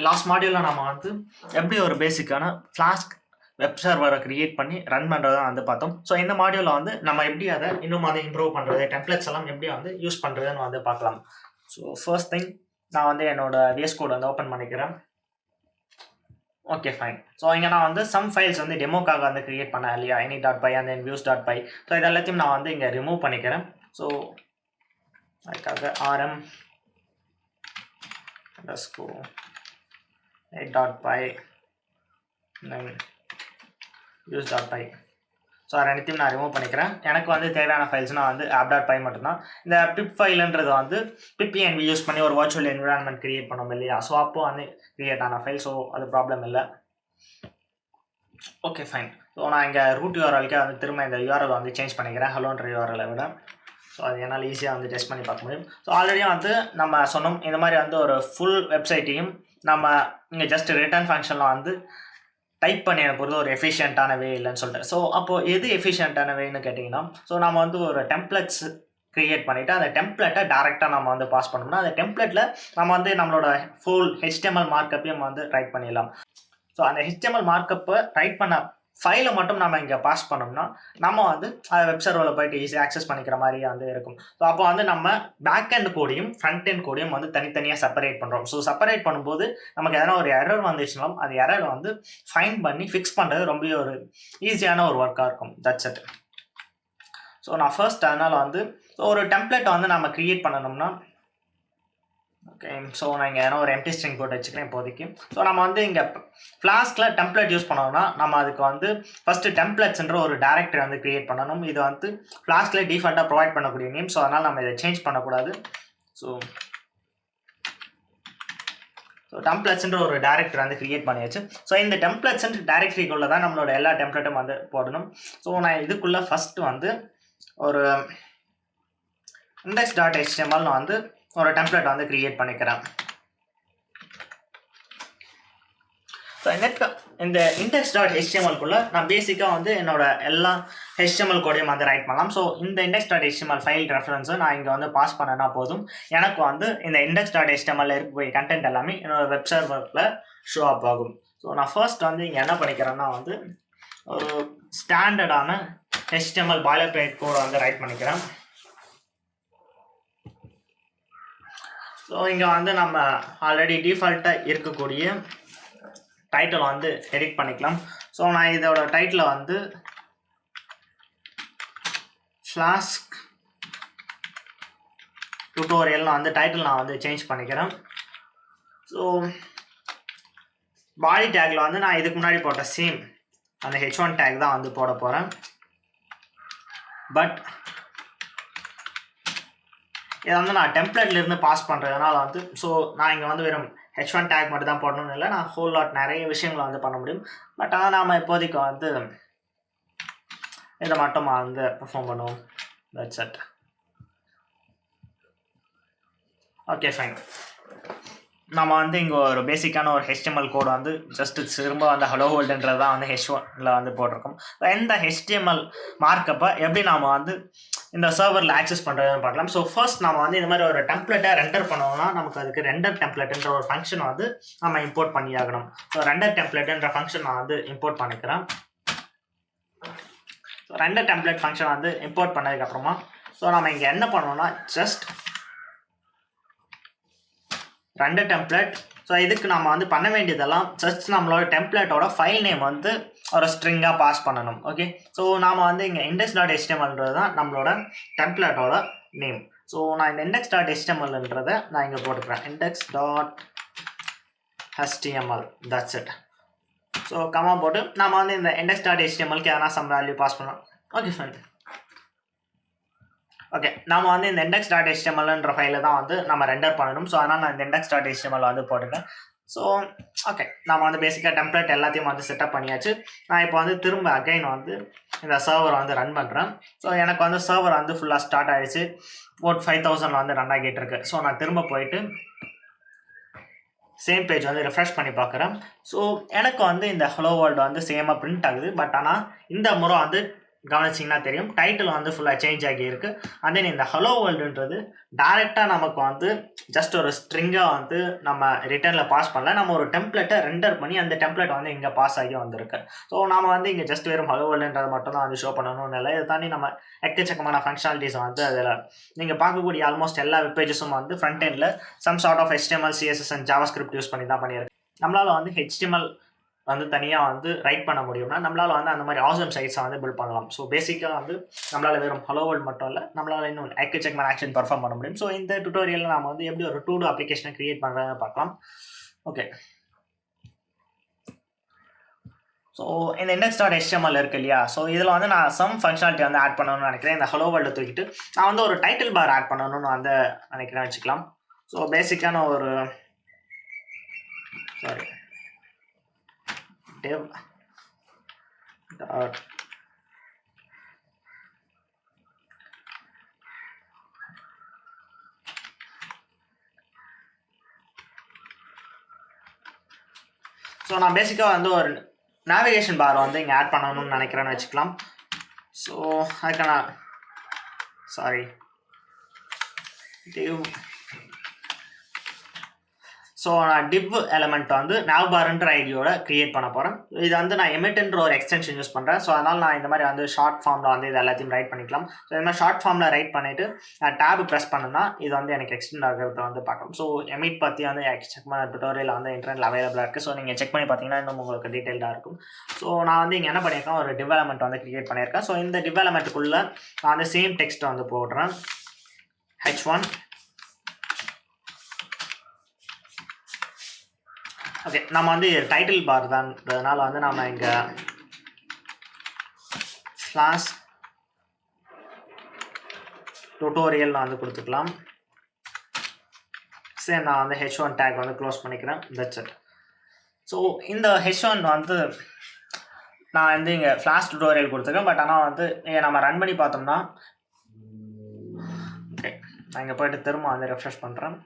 Last மாடியூலில் நம்ம வந்து எப்படி ஒரு பேசிக்கான ஃப்ளாஸ்க் வெப் சர்வரை கிரியேட் பண்ணி ரன் பண்ணுறதை வந்து பார்த்தோம். ஸோ இந்த மாடியூலில் வந்து நம்ம எப்படி அதை இன்னும் அதை இம்ப்ரூவ் பண்ணுறது, டெம்ப்ளேட்ஸ் எல்லாம் எப்படி வந்து யூஸ் பண்ணுறதுன்னு வந்து பார்க்கலாம். ஸோ ஃபர்ஸ்ட் திங் நான் வந்து என்னோட VS கோட் வந்து ஓப்பன் பண்ணிக்கிறேன். Okay fine. ஸோ இங்கே நான் வந்து சம் ஃபைல்ஸ் வந்து டெமோக்காக வந்து கிரியேட் பண்ணேன் இல்லையா, any.py and then views.py. So இது எல்லாத்தையும் நான் வந்து இங்கே ரிமூவ் பண்ணிக்கிறேன். ஸோ அதுக்காக rm underscore .py then views.py. So அது ரெண்டுத்தையும் நான் ரிமூவ் பண்ணிக்கிறேன். எனக்கு வந்து தேவையான ஃபைல்ஸ்னால் வந்து app.py மட்டும்தான். இந்த pip ஃபைலுன்றது வந்து pip-env யூஸ் பண்ணி ஒரு வர்ச்சுவல் என்விரான்மெண்ட் கிரியேட் பண்ணோம் இல்லையா, ஸோ அப்போ வந்து கிரியேட் ஆன ஃபைல். ஸோ அது ப்ராப்ளம் இல்லை. Okay fine. ஸோ நான் இங்கே ரூட் யூஆர்எல்கே வந்து திரும்ப இந்த யூஆர்எல் வந்து சேஞ்ச் பண்ணிக்கிறேன் ஹலோன்ற யூஆர்எலை விட. ஸோ அது என்னால் ஈஸியாக வந்து டெஸ்ட் பண்ணி பார்க்க முடியும். ஸோ ஆல்ரெடி வந்து நம்ம சொன்னோம் இந்த மாதிரி வந்து ஒரு ஃபுல் வெப்சைட்டையும் நம்ம இங்கே ஜஸ்ட் ரிட்டர்ன் ஃபங்க்ஷனில் வந்து டைப் பண்ணி எனக்கு பொறுத்த ஒரு எஃபிஷியண்ட்டான வே இல்லைன்னு சொல்லிட்டு. ஸோ அப்போது எது எஃபிஷியண்ட்டான வேன்னு கேட்டிங்கன்னா, ஸோ நம்ம வந்து ஒரு டெம்ப்ளேட்ஸ் க்ரியேட் பண்ணிவிட்டு அந்த டெம்ப்ளேட்டை டேரெக்டாக நம்ம வந்து பாஸ் பண்ணோம்னா அந்த டெம்ப்ளேட்டில் நம்ம வந்து நம்மளோட ஃபுல் HTML மார்க்கப்பையும் வந்து ரைட் பண்ணிடலாம். ஸோ அந்த HTML மார்க்கப்பை ரைட் பண்ண ஃபைலை மட்டும் நம்ம இங்கே பாஸ் பண்ணோம்னா நம்ம வந்து வெப் சர்வரில் போய்ட்டு ஈஸியாக ஆக்சஸ் பண்ணிக்கிற மாதிரி வந்து இருக்கும். ஸோ அப்போ வந்து நம்ம பேக் எண்ட் கோடையும் ஃப்ரண்ட் எண்ட் கோடையும் வந்து தனித்தனியாக செப்பரேட் பண்ணுறோம். ஸோ செப்பரேட் பண்ணும்போது நமக்கு எதனா ஒரு எரர் வந்துச்சுனாலும் அந்த எரர் வந்து ஃபைண்ட் பண்ணி ஃபிக்ஸ் பண்ணுறது ரொம்ப ஒரு ஈஸியான ஒரு ஒர்க்காக இருக்கும். That's it. ஸோ நான் ஃபர்ஸ்ட் அதனால் வந்து ஒரு டெம்ப்ளேட்டை வந்து நம்ம க்ரியேட் பண்ணணும்னா ஓகே. ஸோ நான் இங்கே ஏன்னா ஒரு எம்டி ஸ்ட்ரிங் போட்டு வச்சுக்கிறேன் இப்போதைக்கு. ஸோ நம்ம வந்து இங்கே ஃப்ளாஸ்கில் டெம்ப்ளேட் யூஸ் பண்ணோம்னா நம்ம அதுக்கு வந்து ஃபஸ்ட்டு டெம்ப்ளேட்ஸ்ன்ற ஒரு டேரக்டரி வந்து க்ரியேட் பண்ணணும். இது வந்து ஃப்ளாஸ்கில் டிஃபால்ட்டாக ப்ரொவைட் பண்ணக்கூடிய நேம். ஸோ அதனால் நம்ம இதை சேஞ்ச் பண்ணக்கூடாது. ஸோ டெம்ப்ளேட்ஸ்ன்ற ஒரு டேரக்டரி வந்து க்ரியேட் பண்ணியாச்சு. ஸோ இந்த டெம்ப்ளேட்ஸ்ன்ற டேரக்டரிக்குள்ளே தான் நம்மளோட எல்லா டெம்ப்ளேட்டும் வந்து போடணும். ஸோ நான் இதுக்குள்ளே ஃபஸ்ட்டு வந்து ஒரு index.html நான் வந்து ஒரு டெம்ப்ளேட் வந்து கிரியேட் பண்ணிக்கிறேன். ஸோ இந்த index.html-குள்ளே நான் பேசிக்காக வந்து என்னோட எல்லா HTML கோடையும் வந்து ரைட் பண்ணலாம். ஸோ இந்த index.html ஃபைல் ரெஃபரன்ஸை நான் இங்கே வந்து பாஸ் பண்ணனா போதும். எனக்கு வந்து இந்த index.html இருக்கக்கூடிய கண்டென்ட் எல்லாமே என்னோட வெப் சர்வரில் ஷோ அப் ஆகும். ஸோ நான் ஃபர்ஸ்ட் வந்து இங்கே என்ன பண்ணிக்கிறேன்னா வந்து ஒரு ஸ்டாண்டர்டான HTML பாய்லர்பிளேட் கோடை வந்து ரைட் பண்ணிக்கிறேன். ஸோ இங்கே வந்து நம்ம ஆல்ரெடி டிஃபால்ட்டாக இருக்கக்கூடிய டைட்டில் வந்து எடிட் பண்ணிக்கலாம். ஸோ நான் இதோட டைட்டில் வந்து ஃப்ளாஸ்க் டியூட்டோரியல் வந்து டைட்டில் நான் வந்து சேஞ்ச் பண்ணிக்கிறேன். ஸோ பாடி டேக்கில் வந்து நான் இதுக்கு முன்னாடி போட்ட சேம் அந்த H1 டேக் தான் வந்து போட போகிறேன். பட் இதை வந்து நான் டெம்ப்ளேட்லேருந்து பாஸ் பண்ணுறதுனால வந்து ஸோ நான் இங்கே வந்து வெறும் H1 டேக் மட்டும் தான் போடணும்னு இல்லை, நான் ஹோல் லாட் நிறைய விஷயங்களை வந்து பண்ண முடியும். பட் ஆனால் நாம் இப்போதைக்கு வந்து இதை மட்டும் வந்து பெர்ஃபார்ம் பண்ணுவோம். That's it. Okay fine. நம்ம வந்து இங்கே ஒரு பேசிக்கான ஒரு HTML கோடு வந்து ஜஸ்ட் திரும்ப வந்து ஹலோ வேர்ல்டுன்றது தான் வந்து H1ல வந்து போட்டிருக்கோம். இந்த HTML மார்க்கப்பை எப்படி நாம் வந்து இந்த சர்வரில் ஆக்சஸ் பண்ணுறதுன்னு பார்க்கலாம். ஸோ ஃபர்ஸ்ட் நம்ம வந்து இந்த மாதிரி ஒரு டெம்ப்ளேட்டை ரெண்டர் பண்ணோம்னா நமக்கு அதுக்கு ரெண்டர் டெம்ப்ளேட்ன்ற ஒரு ஃபங்க்ஷன் வந்து நம்ம இம்போர்ட் பண்ணி ஆகணும். ஸோ ரெண்டர் டெம்ப்ளேட்ன்ற ஃபங்க்ஷன் நான் வந்து இம்போர்ட் பண்ணிக்கிறேன். ஸோ ரெண்டர் டெம்ப்ளேட் ஃபங்க்ஷன் வந்து இம்போர்ட் பண்ணதுக்கப்புறமா ஸோ நம்ம இங்கே என்ன பண்ணோம்னா ஜஸ்ட் ரெண்டர் டெம்ப்ளேட். ஸோ இதுக்கு நம்ம வந்து பண்ண வேண்டியதெல்லாம் ஜஸ்ட் நம்மளோட டெம்ப்ளேட்டோட ஃபைல் நேம் வந்து ஒரு ஸ்ட்ரிங்காக பாஸ் பண்ணணும். ஓகே. ஸோ நாம் வந்து இங்கே index.html-ன்றது தான் நம்மளோட டெம்ப்ளேட்டோட நேம். ஸோ நான் இந்த index.html-ன்றதை நான் இங்கே போட்டுக்கிறேன். index.html. That's it. So comma போட்டு நம்ம வந்து இந்த index.html-க்கு எதனா சம் வேல்யூ பாஸ் பண்ணலாம். Okay fine. ஓகே, நம்ம வந்து இந்த index.html-ன்ற ஃபைலை தான் வந்து நம்ம ரெண்டர் பண்ணணும். ஸோ அதனால் நான் இந்த index.html வந்து போட்டுக்கிறேன். ஸோ ஓகே, நம்ம வந்து பேசிக்காக டெம்ப்ளேட் எல்லாத்தையும் வந்து செட்டப் பண்ணியாச்சு. நான் இப்போ வந்து திரும்ப அகைன் வந்து இந்த சர்வரை வந்து ரன் பண்ணுறேன். ஸோ எனக்கு வந்து சர்வர் வந்து ஃபுல்லாக ஸ்டார்ட் ஆகிடுச்சு. போர்ட் 5000 வந்து ரன் ஆகிட்டு இருக்கு. ஸோ நான் திரும்ப போயிட்டு சேம் பேஜ் வந்து ரெஃப்ரெஷ் பண்ணி பார்க்குறேன். ஸோ எனக்கு வந்து இந்த ஹலோ வேர்ல்டு வந்து சேமாக பிரிண்ட் ஆகுது. பட் ஆனால் இந்த முறை வந்து கவனிச்சிங்கன்னா தெரியும் டைட்டில் வந்து ஃபுல்லாக சேஞ்ச் ஆகியிருக்கு. அண்ட் தென் இந்த ஹலோ வேர்ல்டுன்றது டேரெக்டாக நமக்கு வந்து ஜஸ்ட் ஒரு ஸ்ட்ரிங்காக வந்து நம்ம ரிட்டர்னில் பாஸ் பண்ணல, நம்ம ஒரு டெம்ப்ளேட்டை ரெண்டர் பண்ணி அந்த டெம்ப்ளேட் வந்து இங்கே பாஸ் ஆகி வந்திருக்கு. ஸோ நம்ம வந்து இங்கே ஜஸ்ட் வெறும் ஹலோ வேர்ல்டுன்றது மட்டும் தான் வந்து ஷோ பண்ணணும்னு இல்லை, இதை தாண்டி நம்ம எக்கச்சக்கமான ஃபங்க்ஷனாலிட்டிஸ் வந்து அதில் நீங்கள் பார்க்கக்கூடிய ஆல்மோஸ்ட் எல்லா வெப் பேஜஸும் வந்து ஃப்ரண்ட் எண்டில் some sort of HTML, CSS and JavaScript use பண்ணி தான் பண்ணியிருக்கு. நம்மளால் வந்து HTML வந்து தனியாக வந்து ரைட் பண்ண முடியும்னா நம்மளால் வந்து அந்த மாதிரி ஆசம் சைட்ஸை வந்து பில்ட் பண்ணலாம். ஸோ பேசிக்காக வந்து நம்மளால் வெறும் ஹலோ வேர்ல்ட் மட்டும் இல்லை, நம்மளால் இன்னும் எக்கச்சக்கமான ஆக்ஷன் பர்ஃபார்ம் பண்ண முடியும். ஸோ இந்த டுட்டோரியலில் நம்ம வந்து எப்படி ஒரு 2D அப்ளிகேஷனை கிரியேட் பண்ணுறதுன்னு பார்க்கலாம். ஓகே, ஸோ இந்த index.html இருக்கு இல்லையா, ஸோ இதில் வந்து நான் சம் ஃபங்க்ஷனாலிட்டி வந்து ஆட் பண்ணணும்னு நினைக்கிறேன். இந்த ஹலோ வேர்ல்டு தூக்கிட்டு நான் வந்து ஒரு டைட்டில் பார் ஆட் பண்ணணும்னு வந்து நினைக்கிறேன் வச்சுக்கலாம். ஸோ பேசிக்கான ஒரு div dot ஸோ நான் பேசிக்காக வந்து ஒரு நேவிகேஷன் பார் வந்து இங்கே ஆட் பண்ணணும்னு நினைக்கிறேன்னு வச்சுக்கலாம். ஸோ அதுக்கு நான் div ஸோ நான் div எலமெண்ட் வந்து navbar ஐடியோட கிரியேட் பண்ண போகிறேன். இது வந்து நான் எமிட்ன்ற ஒரு எக்ஸ்டென்ஷன் யூஸ் பண்ணுறேன். ஸோ அதனால் நான் இந்த மாதிரி வந்து ஷார்ட் ஃபார்மில் வந்து இது எல்லாத்தையும் ரைட் பண்ணிக்கலாம். ஸோ இந்த மாதிரி ஷார்ட் ஃபார்மில் ரைட் பண்ணிவிட்டு நான் டேப் ப்ரெஸ் பண்ணேன்னா இது வந்து எனக்கு எக்ஸ்டெண்ட் ஆகிறத வந்து பார்க்கணும். ஸோ எமிட் பற்றி வந்து எக்கச்சக்கமான டுட்டோரியல் வந்து இன்டர்நெட்டில் அவைலபிளாக இருக்குது. ஸோ நீங்கள் செக் பண்ணி பார்த்தீங்கன்னா இன்னும் உங்களுக்கு டீட்டெயிலாக இருக்கும். ஸோ நான் வந்து இங்கே என்ன பண்ணியிருக்கேன், ஒரு div எலமெண்ட் வந்து கிரியேட் பண்ணியிருக்கேன். ஸோ இந்த div எலமெண்ட்டுக்குள்ளே நான் வந்து சேம் டெக்ஸ்ட்டை வந்து போடுறேன். h1 ஓகே, நம்ம வந்து டைட்டில் பார் தான்றதுனால வந்து நம்ம இங்கே flask tutorial வந்து கொடுத்துக்கலாம். சரி, நான் வந்து h1 டேக் வந்து க்ளோஸ் பண்ணிக்கிறேன். That's it. ஸோ இந்த h1 வந்து நான் வந்து இங்கே flask tutorial கொடுத்துருக்கேன். பட் ஆனால் வந்து நம்ம ரன் பண்ணி பார்த்தோம்னா ஓகே, நான் இங்கே போய்ட்டு திரும்ப வந்து ரெஃப்ரெஷ் பண்ணுறேன்.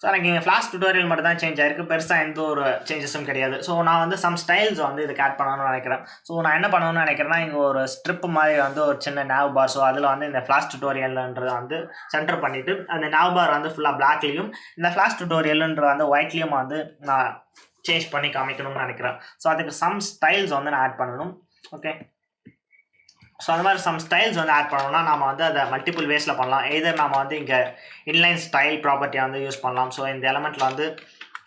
ஸோ எனக்கு இங்கே flask tutorial மட்டும் தான் சேஞ்ச் ஆயிருக்கு, பெருசாக எந்த ஒரு சேஞ்சஸும் கிடையாது. ஸோ நான் வந்து சம் ஸ்டைல்ஸ் வந்து இதுக்கு ஆட் பண்ணணும்னு நினைக்கிறேன். ஸோ நான் என்ன பண்ணணும்னு நினைக்கிறேன்னா, இங்கே ஒரு ஸ்ட்ரிப் மாதிரி வந்து ஒரு சின்ன nav bar, ஸோ அதில் வந்து இந்த flask tutorialன்றதை வந்து சென்டர் பண்ணிவிட்டு அந்த nav bar வந்து ஃபுல்லாக பிளாக்லேயும் இந்த flask tutorialன்ற வந்து ஒயிட்லேயும் வந்து நான் சேஞ்ச் பண்ணி காமிக்கணும்னு நினைக்கிறேன். ஸோ அதுக்கு சம் ஸ்டைல்ஸ் வந்து நான் ஆட் பண்ணணும். ஓகே, ஸோ அந்த மாதிரி சம் ஸ்டைல்ஸ் வந்து ஆட் பண்ணோம்னா நம்ம வந்து அதை மல்டிபிள் வேஸில் பண்ணலாம். எதர் நம்ம வந்து இங்கே இன்லைன் ஸ்டைல் ப்ராப்பர்ட்டியை வந்து யூஸ் பண்ணலாம். ஸோ இந்த எலமெண்ட்டில் வந்து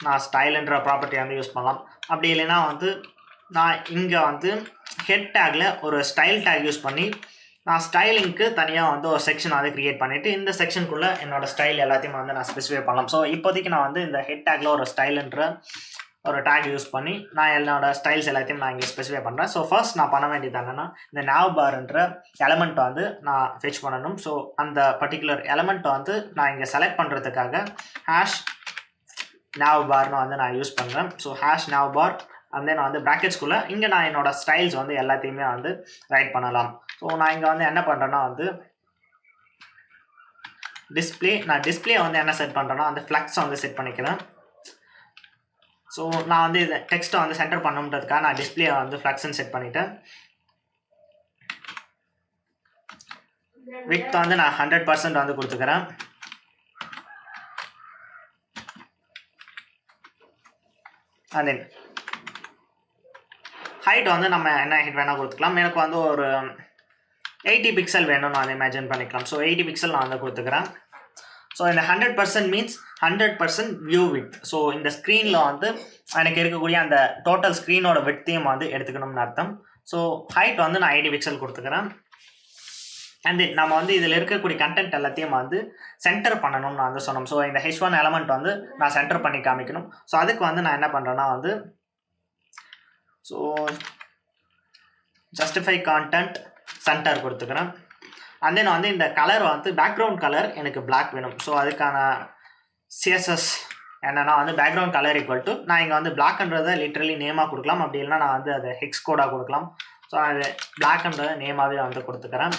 நான் ஸ்டைலுன்ற ப்ராப்பர்ட்டியை வந்து யூஸ் பண்ணலாம். அப்படி இல்லைன்னா வந்து நான் இங்கே வந்து ஹெட் டேக்கில் ஒரு ஸ்டைல் டேக் யூஸ் பண்ணி நான் ஸ்டைலிங்க்கு தனியாக வந்து ஒரு செக்ஷன் வந்து க்ரியேட் பண்ணிவிட்டு இந்த செக்ஷனுக்குள்ளே என்னோடய ஸ்டைல் எல்லாத்தையும் வந்து நான் ஸ்பெசிஃபை பண்ணலாம். ஸோ இப்போதைக்கு நான் வந்து இந்த ஹெட் டேக்கில் ஒரு ஸ்டைலுன்ற ஒரு டேக் யூஸ் பண்ணி நான் என்னோட ஸ்டைல்ஸ் எல்லாத்தையும் நான் இங்கே ஸ்பெசிஃபை பண்ணுறேன். ஸோ ஃபர்ஸ்ட் நான் பண்ண வேண்டியது என்னென்னா, இந்த navbarன்ற எலமெண்ட் வந்து நான் ஃபெச் பண்ணணும். ஸோ அந்த பர்டிகுலர் எலமெண்ட் வந்து நான் இங்கே செலக்ட் பண்ணுறதுக்காக #navbarன்னு வந்து நான் யூஸ் பண்ணுறேன். ஸோ #navbar அந்த நான் வந்து ப்ராக்கெட்ஸ்குள்ளே இங்கே நான் என்னோட ஸ்டைல்ஸ் வந்து எல்லாத்தையுமே வந்து ரைட் பண்ணலாம். ஸோ நான் இங்கே வந்து என்ன பண்ணுறேன்னா வந்து டிஸ்பிளே வந்து என்ன செட் பண்ணுறேன்னா அந்த ஃப்ளக்ஸ் வந்து செட் பண்ணிக்கிறேன். ஸோ நான் வந்து இதை டெக்ஸ்ட்டை வந்து சென்டர் பண்ணுன்றதுக்காக நான் டிஸ்பிளே வந்து ஃப்ளக்ஸ்ன்னு செட் பண்ணிட்டேன். விட்த் வந்து நான் 100% வந்து கொடுத்துக்கிறேன். அண்ட் தென் ஹைட் வந்து நம்ம என்ன ஹைட் வேணால் கொடுத்துக்கலாம். எனக்கு வந்து ஒரு 80 பிக்சல் வேணும்னு வந்து இமேஜின் பண்ணிக்கலாம். ஸோ 80 பிக்சல் நான் வந்து கொடுத்துக்கிறேன். ஸோ இந்த 100% மீன்ஸ் 100% வியூ வித். ஸோ இந்த ஸ்க்ரீனில் வந்து எனக்கு இருக்கக்கூடிய அந்த டோட்டல் ஸ்க்ரீனோட விட்த்தையும் வந்து எடுத்துக்கணும்னு அர்த்தம். ஸோ ஹைட் வந்து நான் 80 பிக்சல் கொடுத்துக்கிறேன். அண்ட் தென் நம்ம வந்து இதில் இருக்கக்கூடிய கண்டென்ட் எல்லாத்தையும் வந்து சென்டர் பண்ணணும்னு நான் வந்து சொன்னோம். ஸோ இந்த h1 எலமெண்ட் வந்து நான் சென்டர் பண்ணி காமிக்கணும். ஸோ அதுக்கு வந்து நான் என்ன பண்ணுறேன்னா வந்து ஸோ ஜஸ்டிஃபை கான்டென்ட் சென்டர் கொடுத்துக்கிறேன். அண்ட் தென் வந்து இந்த கலர் வந்து பேக்ரவுண்ட் கலர் எனக்கு பிளாக் வேணும். ஸோ அதுக்கான சிஎஸ்எஸ் என்னன்னா வந்து பேக்ரவுண்ட் கலர் ஈக்குவல் டு நான் இங்கே வந்து பிளாக்ன்றதை லிட்ரலி நேமாக கொடுக்கலாம். அப்படி இல்லைனா நான் வந்து அதை ஹெக்ஸ் கோடாக கொடுக்கலாம். ஸோ அது பிளாக்ன்றதை நேமாகவே வந்து கொடுத்துக்கிறேன்.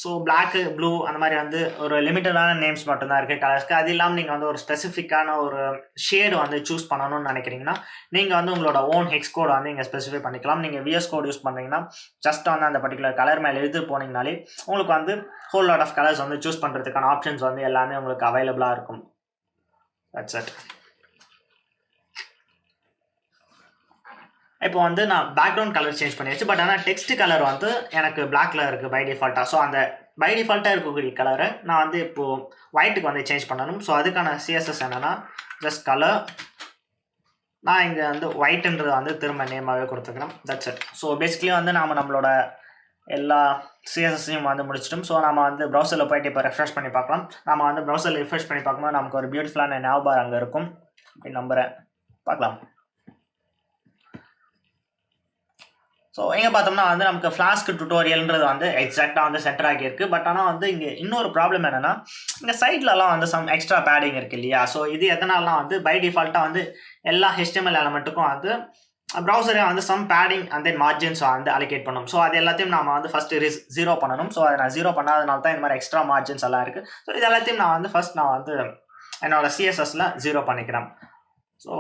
ஸோ பிளாக்கு ப்ளூ அந்த மாதிரி வந்து ஒரு லிமிட்டடான நேம்ஸ் மட்டும்தான் இருக்குது கலர்ஸ்க்கு. அது இல்லாமல் நீங்கள் வந்து ஒரு ஸ்பெசிஃபிக்கான ஒரு ஷேடு வந்து சூஸ் பண்ணணும்னு நினைக்கிறீங்கன்னா நீங்கள் வந்து உங்களோட ஓன் ஹெக்ஸ் கோட் வந்து இங்கே ஸ்பெசிஃபை பண்ணிக்கலாம். நீங்கள் விஎஸ் கோட் யூஸ் பண்ணுறீங்கன்னா ஜஸ்ட் வந்து அந்த பர்டிகுலர் கலர் மேலே எழுதி போனீங்கனாலே உங்களுக்கு வந்து ஹோல் லாட் ஆஃப் கலர்ஸ் வந்து சூஸ் பண்ணுறதுக்கான ஆப்ஷன்ஸ் வந்து எல்லாமே உங்களுக்கு அவைலபிளாக இருக்கும். That's it. இப்போ வந்து நான் பேக்ரவுண்ட் கலர் சேஞ்ச் பண்ணியாச்சு. பட் ஆனால் டெக்ஸ்ட் கலர் வந்து எனக்கு பிளாக்ல இருக்குது பை டிஃபால்ட்டாக. ஸோ அந்த பை டிஃபால்ட்டாக இருக்கக்கூடிய கலரை நான் வந்து இப்போது ஒயிட்டுக்கு வந்து சேஞ்ச் பண்ணணும். ஸோ அதுக்கான சிஎஸ்எஸ் என்னென்னா ஜஸ்ட் கலர், நான் இங்கே வந்து ஒயிட்ன்றதை வந்து திரும்ப நேமாகவே கொடுத்துக்கிறேன். That's it. ஸோ பேசிக்கலி வந்து நாம் நம்மளோட எல்லா சிஎஸ்எஸ்ஸையும் வந்து முடிச்சிட்டோம். ஸோ நம்ம வந்து ப்ரௌசரில் போய்ட்டு இப்போ ரெஃப்ரெஷ் பண்ணி பார்க்கலாம். நம்ம வந்து ப்ரௌசரில் ரிஃப்ரெஷ் பண்ணி பார்க்கும்போது நமக்கு ஒரு பியூட்டிஃபுல்லான nav பார் அங்கே இருக்கும் அப்படின்னு நம்புகிறேன். பார்க்கலாம். ஸோ எங்கே பார்த்தோம்னா வந்து நமக்கு ஃப்ளாஸ்க் டுட்டோரியல்ன்றது வந்து எக்ஸாக்டாக வந்து சென்டர் ஆகியிருக்கு. பட் ஆனால் வந்து இங்கே இன்னொரு ப்ராப்ளம் என்னென்னா இங்கே சைட்லலாம் வந்து சம் எக்ஸ்ட்ரா பேடிங் இருக்குது இல்லையா. ஸோ இது எதனாலாம் வந்து பை டிஃபால்ட்டாக வந்து எல்லா HTML எலமெண்ட்டுக்கும் வந்து ப்ரௌசரே வந்து some padding and then margins வந்து அலோகேட் பண்ணணும். ஸோ அது எல்லாத்தையும் நம்ம வந்து ஃபஸ்ட்டு 0 பண்ணணும். ஸோ அதை நான் 0 பண்ணாதனால தான் இந்த மாதிரி எக்ஸ்ட்ரா மார்ஜின்ஸ் எல்லாம் இருக்குது. ஸோ இது எல்லாத்தையும் நான் வந்து என்னோடய CSSல 0 பண்ணிக்கிறேன். ஸோ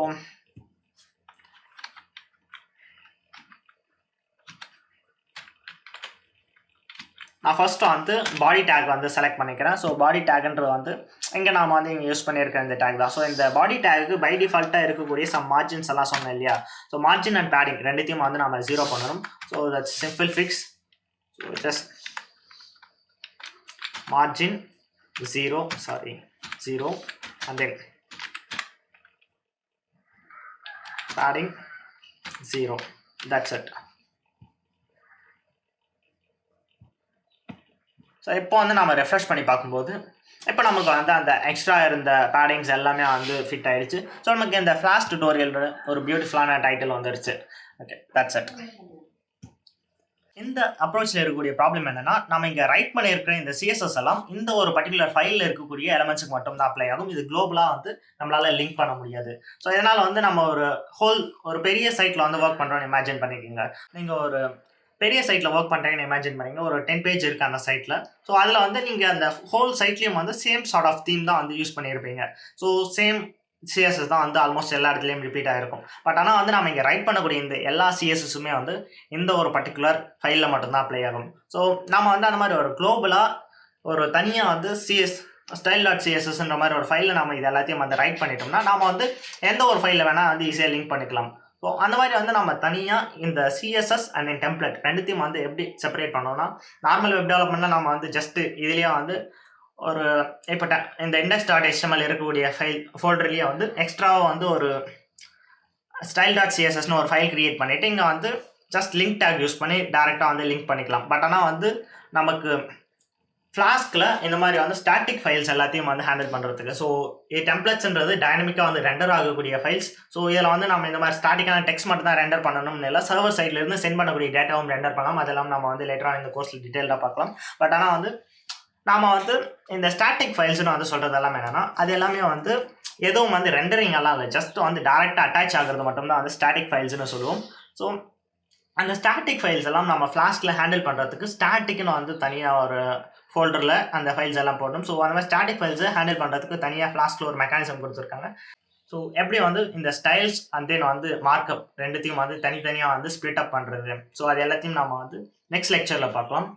நான் ஃபஸ்ட்டு வந்து பாடி டேக் வந்து செலக்ட் பண்ணிக்கிறேன். ஸோ பாடி டேக்ன்றது வந்து இங்கே நாம் வந்து இங்கே யூஸ் பண்ணியிருக்க இந்த டேக் தான். ஸோ இந்த பாடி டேக்கு பை டிஃபால்ட்டாக இருக்கக்கூடிய சம் மார்ஜின்ஸ் எல்லாம் சொன்னேன் இல்லையா. ஸோ மார்ஜின் அண்ட் பேடிங் ரெண்டுத்தையும் வந்து நம்ம 0 பண்ணணும். So that's simple fix. So just margin 0 and then padding 0. That's it. So இப்போ வந்து நம்ம ரெஃப்ரெஷ் பண்ணி பார்க்கும்போது இப்போ நமக்கு வந்து அந்த எக்ஸ்ட்ரா இருந்த பேடிங்ஸ் எல்லாமே வந்து ஃபிட் ஆகிடுச்சு. ஸோ நமக்கு இந்த ஃப்ளாஸ்க் டுட்டோரியல் ஒரு பியூட்டிஃபுல்லான டைட்டில் வந்துருச்சு. Okay, that's it. இந்த அப்ரோச்சில் இருக்கக்கூடிய ப்ராப்ளம் என்னன்னா நம்ம இங்கே ரைட் பண்ணியிருக்கிற இந்த சிஎஸ்எஸ் எல்லாம் இந்த ஒரு பர்டிகுலர் ஃபைலில் இருக்கக்கூடிய எலமெண்ட்ஸுக்கு மட்டும் தான் அப்ளை ஆகும். இது குளோபலாக வந்து நம்மளால் லிங்க் பண்ண முடியாது. ஸோ இதனால் வந்து நம்ம ஒரு பெரிய சைட்டில் வந்து ஒர்க் பண்ணுறோன்னு இமேஜின் பண்ணிக்கோங்க. நீங்கள் ஒரு பெரிய சைட்டில் ஒர்க் பண்ணுறீங்கன்னு இமேஜின் பண்ணிங்க. ஒரு 10 பேஜ் இருக்குது அந்த சைட்டில். ஸோ அதில் வந்து நீங்கள் அந்த ஹோல் சைட்லேயும் வந்து சேம் சார்ட் ஆஃப் தீம் தான் வந்து யூஸ் பண்ணியிருப்பீங்க. ஸோ சேம் சிஎஸ்எஸ் தான் வந்து ஆல்மோஸ்ட் எல்லா இடத்துலையும் ரிப்பீட் ஆகிருக்கும். பட் ஆனால் வந்து நம்ம இங்கே ரைட் பண்ணக்கூடிய இந்த எல்லா சிஎஸ்எஸுமே வந்து இந்த ஒரு பர்டிகுலர் ஃபைலில் மட்டும்தான் அப்ளை ஆகும். ஸோ நம்ம வந்து அந்த மாதிரி ஒரு குளோபலாக ஒரு தனியாக வந்து style.cssன்ற மாதிரி ஒரு ஃபைலில் நம்ம இது எல்லாத்தையும் வந்து ரைட் பண்ணிட்டோம்னா நம்ம வந்து எந்த ஒரு ஃபைலில் வேணால் வந்து ஈஸியாக லிங்க் பண்ணிக்கலாம். ஸோ அந்த மாதிரி வந்து நம்ம தனியாக இந்த சிஎஸ்எஸ் அண்ட் தென் டெம்ப்ளேட் ரெண்டுத்தையும் வந்து எப்படி செப்பரேட் பண்ணோம்னா நார்மல் வெப் டெவலப்மெண்ட்டில் நம்ம வந்து ஜஸ்ட்டு இதுலேயே வந்து ஒரு இப்போ இந்த index.html இருக்கக்கூடிய ஃபோல்டர்லேயே வந்து எக்ஸ்ட்ராவாக வந்து ஒரு style.cssன்னு ஒரு ஃபைல் க்ரியேட் பண்ணிவிட்டு இங்கே வந்து ஜஸ்ட் லிங்க் டேக் யூஸ் பண்ணி டேரெக்டாக வந்து லிங்க் பண்ணிக்கலாம். பட் ஆனால் வந்து நமக்கு ஃப்ளாஸ்கில் இந்த மாதிரி வந்து ஸ்டாட்டிக் ஃபைல்ஸ் எல்லாத்தையும் வந்து ஹேண்டில் பண்ணுறதுக்கு. ஸோ டெம்ப்ளேட்ஸ்ன்றது டைனமிக்காக வந்து ரெண்டர் ஆகக்கூடிய ஃபைல்ஸ். ஸோ இதில் வந்து நம்ம இந்த மாதிரி ஸ்டாட்டிக்கான டெக்ஸ்ட் மட்டும் தான் ரெண்டர் பண்ணணும்னு இல்லை, சர்வர் சைட்லேருந்து சென்ட் பண்ணக்கூடிய டேட்டாவும் ரெண்டர் பண்ணலாம். அதெல்லாம் நம்ம வந்து லேட்டராக இந்த கோர்ஸில் டீட்டெயிலாக பார்க்கலாம். பட் ஆனால் வந்து நாம் வந்து இந்த ஸ்டாட்டிக் ஃபைல்ஸ்னு வந்து சொல்கிறது எல்லாமே என்னென்னா அது எல்லாமே வந்து எதுவும் வந்து ரெண்டரிங் எல்லாம் இல்லை, ஜஸ்ட் வந்து டேரெக்டாக அட்டாச் ஆகிறது மட்டும்தான் வந்து ஸ்டாட்டிக் ஃபைல்ஸ்னு சொல்லுவோம். ஸோ அந்த ஸ்டாட்டிக் ஃபைல்ஸ் எல்லாம் நம்ம ஃப்ளாஸ்கில் ஹேண்டில் பண்ணுறதுக்கு ஸ்டாட்டிக்னு வந்து தனியாக ஒரு ஃபோல்டரில் அந்த ஃபைல்ஸ் எல்லாம் போடணும். ஸோ அந்த மாதிரி ஸ்டாட்டிக் ஃபைல்ஸை ஹேண்டில் பண்ணுறதுக்கு தனியாக ஃப்ளாஸ்கில் ஒரு மெக்கானிசம் கொடுத்துருக்காங்க. ஸோ எப்படி வந்து இந்த ஸ்டைல்ஸ் அண்ட் தென் வந்து மார்க்அப் ரெண்டுத்தையும் வந்து தனித்தனியாக வந்து ஸ்ப்ளிட் அப் பண்ணுறது. ஸோ அது எல்லாத்தையும் நம்ம வந்து நெக்ஸ்ட் லெக்சரில் பார்க்கலாம்.